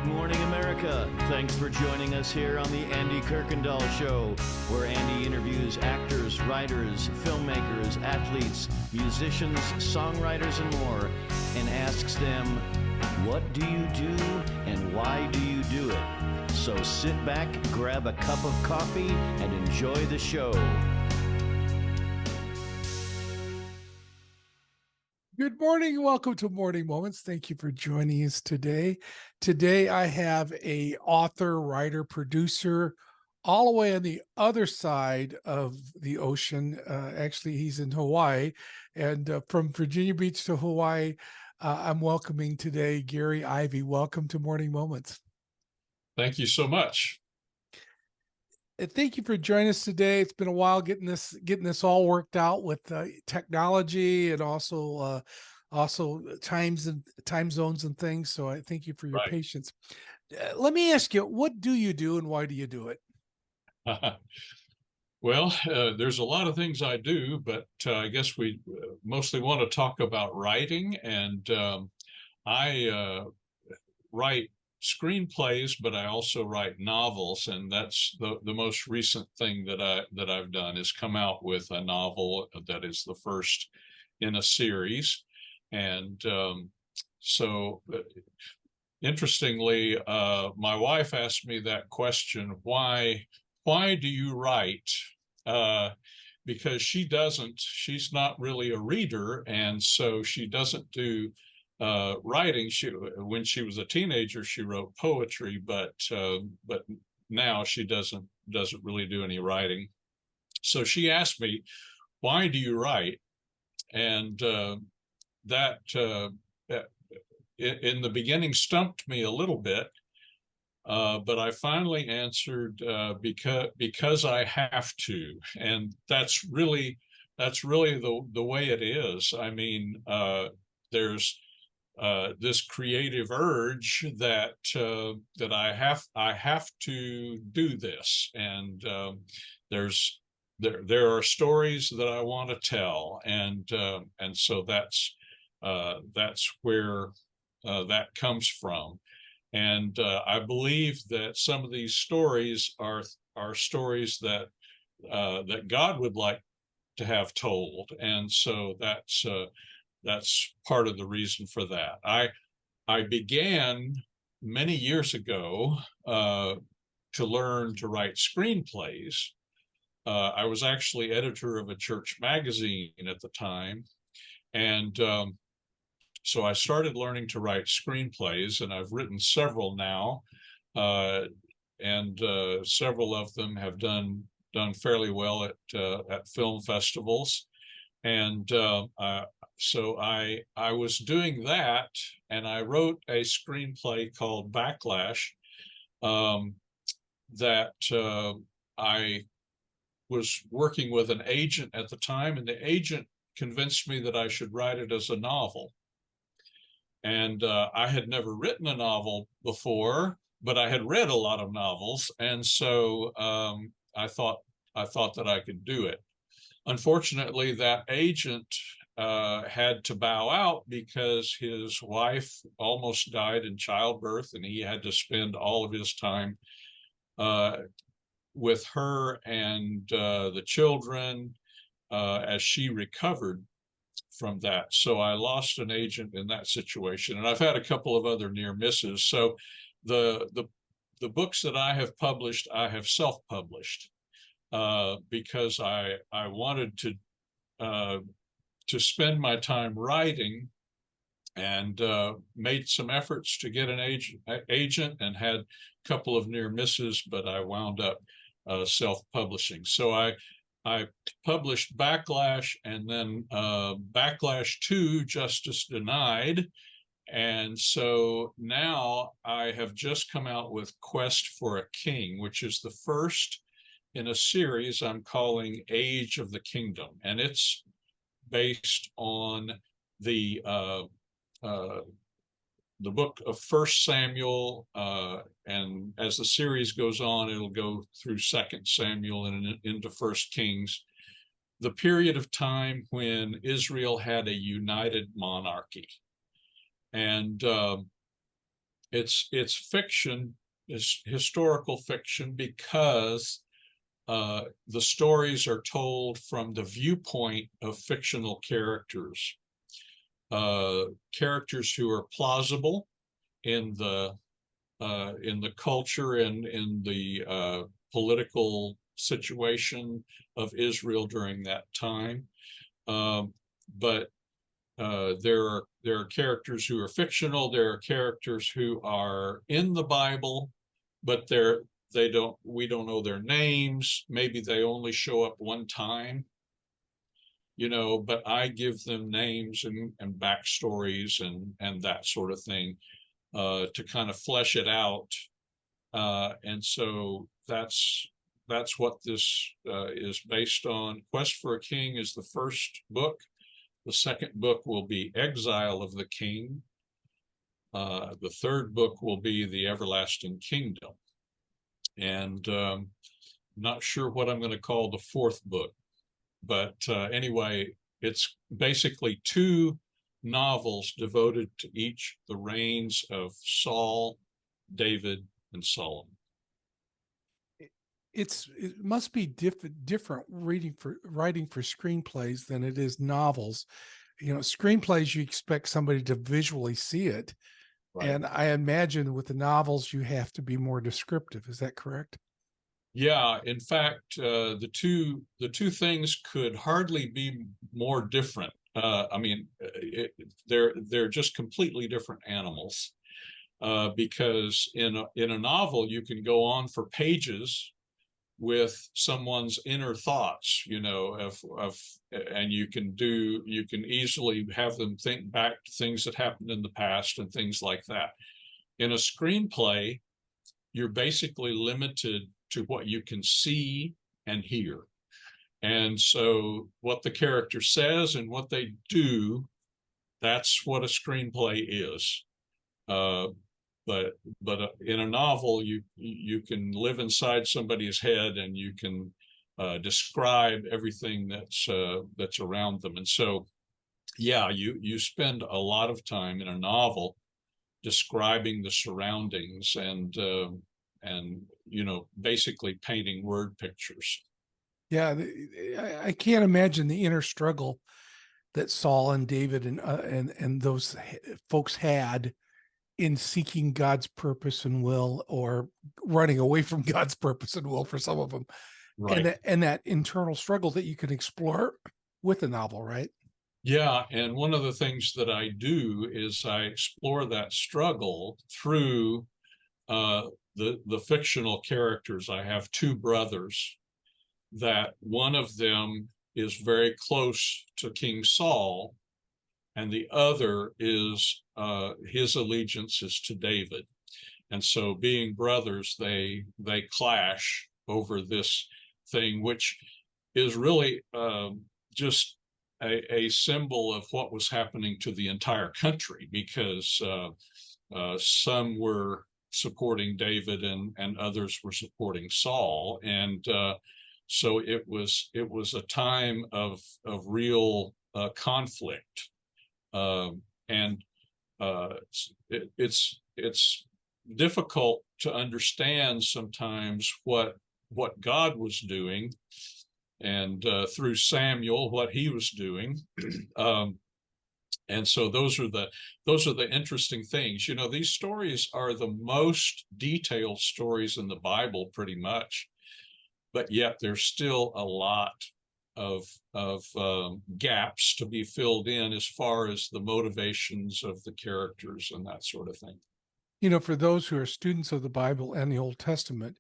Good morning, America. Thanks for joining us here on the Andy Kirkendall Show, where Andy interviews actors, writers, filmmakers, athletes, musicians, songwriters, and more, and asks them, what do you do and why do you do it? So sit back, grab a cup of coffee, and enjoy the show. Good morning and welcome to Morning Moments. Thank you for joining us today. Today I have a author, writer, producer, all the way on the other side of the ocean. Actually, he's in Hawaii, and from Virginia Beach to Hawaii, I'm welcoming today Gary Ivey. Welcome to Morning Moments. Thank you so much. Thank you for joining us today. It's been a while getting this all worked out with technology and also time zones and things. So I thank you for your patience. Let me ask you, what do you do and why do you do it? Well, there's a lot of things I do, but I guess we mostly want to talk about writing, and I write screenplays, but I also write novels, and that's the most recent thing that I've done is come out with a novel that is the first in a series. And interestingly, my wife asked me that question, why do you write? Because she's not really a reader, and so she doesn't do writing. When she was a teenager, she wrote poetry, but now she doesn't really do any writing. So she asked me, why do you write? And that in the beginning stumped me a little bit, but I finally answered because I have to, and that's really the way it is. I mean, there's this creative urge that I have to do this, and there are stories that I want to tell, and so that's where that comes from. And I believe that some of these stories are stories that God would like to have told, and so that's part of the reason for that. I began many years ago to learn to write screenplays. I was actually editor of a church magazine at the time, and so I started learning to write screenplays, and I've written several now, and several of them have done fairly well at film festivals. And so I was doing that, and I wrote a screenplay called Backlash that I was working with an agent at the time, and the agent convinced me that I should write it as a novel. And I had never written a novel before, but I had read a lot of novels, and so I thought that I could do it. Unfortunately, that agent had to bow out because his wife almost died in childbirth, and he had to spend all of his time with her and the children as she recovered from that. So I lost an agent in that situation, and I've had a couple of other near misses. So the books that I have published, I have self-published. Because I wanted to spend my time writing, and made some efforts to get an agent and had a couple of near misses, but I wound up self-publishing. So I published Backlash, and then Backlash 2, Justice Denied. And so now I have just come out with Quest for a King, which is the first in a series I'm calling Age of the Kingdom, and it's based on the book of First Samuel, and as the series goes on, it'll go through Second Samuel and into First Kings, the period of time when Israel had a united monarchy. And it's fiction, it's historical fiction, because the stories are told from the viewpoint of fictional characters, characters who are plausible in the culture and in the political situation of Israel during that time. But there are characters who are fictional. There are characters who are in the Bible, but we don't know their names. Maybe they only show up one time, but I give them names and backstories and that sort of thing to kind of flesh it out. And so that's what this is based on. Quest for a King is the first book. The second book will be Exile of the King. The third book will be The Everlasting Kingdom. And not sure what I'm going to call the fourth book. But anyway, it's basically 2 novels devoted to each the reigns of Saul, David, and Solomon. It must be different writing for screenplays than it is novels. Screenplays, you expect somebody to visually see it. Right. And I imagine with the novels, you have to be more descriptive. Is that correct? Yeah, in fact, the two things could hardly be more different. I mean, they're just completely different animals. Because in a novel, you can go on for pages with someone's inner thoughts, and you can easily have them think back to things that happened in the past and things like that. In a screenplay, you're basically limited to what you can see and hear. And so what the character says and what they do, that's what a screenplay is. But in a novel, you can live inside somebody's head and you can describe everything that's around them. And so, yeah, you spend a lot of time in a novel describing the surroundings and basically painting word pictures. Yeah, I can't imagine the inner struggle that Saul and David and those folks had in seeking God's purpose and will, or running away from God's purpose and will for some of them. Right. And that internal struggle that you can explore with a novel, right? Yeah, and one of the things that I do is I explore that struggle through the fictional characters. I have 2 brothers that one of them is very close to King Saul, and the other is his allegiance is to David. And so being brothers, they clash over this thing, which is really just a symbol of what was happening to the entire country, because some were supporting David and others were supporting Saul. And so it was a time of real conflict. And it's difficult to understand sometimes what God was doing, and through Samuel what he was doing. And so those are the interesting things. These stories are the most detailed stories in the Bible, pretty much, but yet there's still a lot of gaps to be filled in as far as the motivations of the characters and that sort of thing. For those who are students of the Bible and the Old Testament,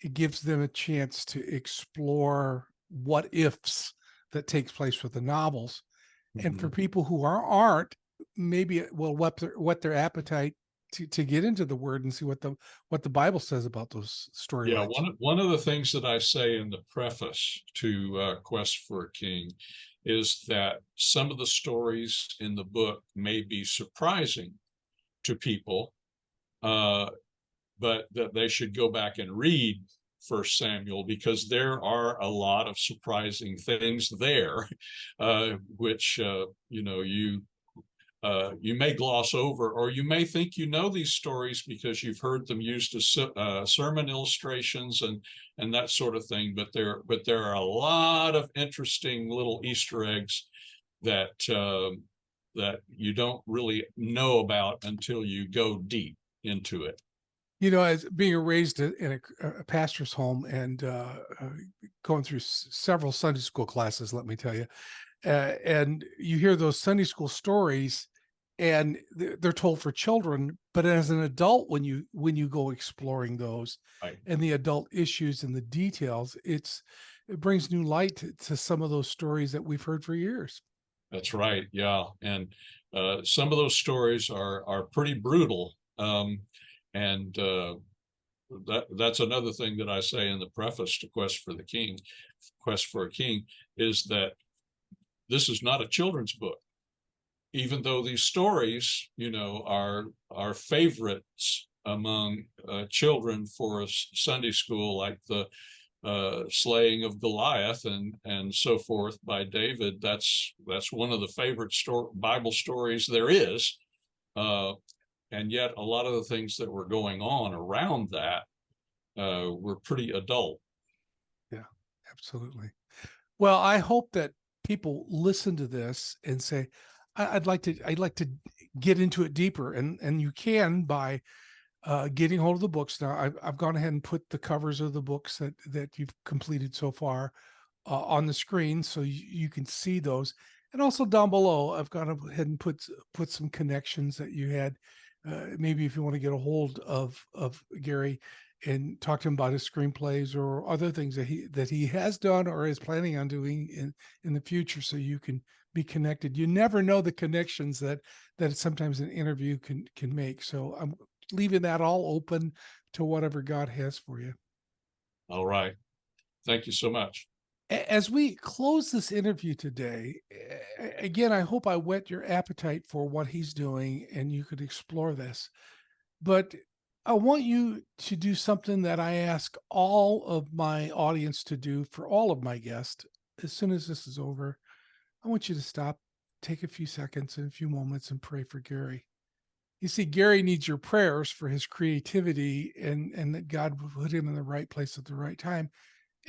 it gives them a chance to explore what ifs that takes place with the novels. Mm-hmm. And for people who aren't, maybe it will whet their appetite to get into the Word and see what the Bible says about those storylines. Yeah, one of the things that I say in the preface to Quest for a King is that some of the stories in the book may be surprising to people, but that they should go back and read 1 Samuel, because there are a lot of surprising things there, which you may gloss over, or you may think you know these stories because you've heard them used as sermon illustrations and that sort of thing. But there are a lot of interesting little Easter eggs that that you don't really know about until you go deep into it. You know, as being raised in a pastor's home and going through several Sunday school classes, let me tell you, and you hear those Sunday school stories, and they're told for children. But as an adult, when you go exploring those Right. and the adult issues and the details, it brings new light to some of those stories that we've heard for years. That's right. Yeah. And some of those stories are pretty brutal. And that's another thing that I say in the preface to Quest for a King, is that this is not a children's book. Even though these stories, are favorites among children for a Sunday school, like the slaying of Goliath and so forth by David. That's one of the favorite Bible stories there is. And yet a lot of the things that were going on around that were pretty adult. Yeah, absolutely. Well, I hope that people listen to this and say, I'd like to get into it deeper, and you can by getting hold of the books. Now, I've gone ahead and put the covers of the books that you've completed so far on the screen, so you can see those. And also down below, I've gone ahead and put some connections that you had. Maybe if you want to get a hold of Gary and talk to him about his screenplays or other things that he has done or is planning on doing in the future, so you can be connected. You never know the connections that sometimes an interview can make. So I'm leaving that all open to whatever God has for you. All right. Thank you so much. As we close this interview today, again, I hope I whet your appetite for what he's doing and you could explore this. But I want you to do something that I ask all of my audience to do for all of my guests. As soon as this is over, I want you to stop, take a few seconds and a few moments and pray for Gary. You see, Gary needs your prayers for his creativity and that God will put him in the right place at the right time.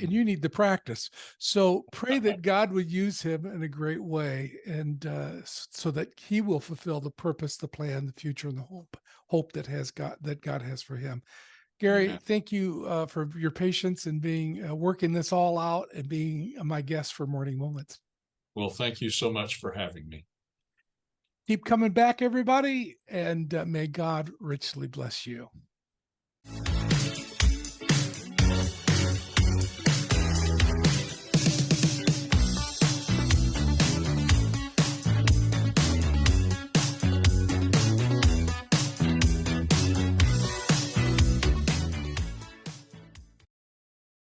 And you need the practice. So pray that God would use him in a great way, and so that he will fulfill the purpose, the plan, the future, and the hope that God has for him. Gary, Amen. thank you for your patience and being working this all out and being my guest for Morning Moments. Well, thank you so much for having me. Keep coming back, everybody, and may God richly bless you.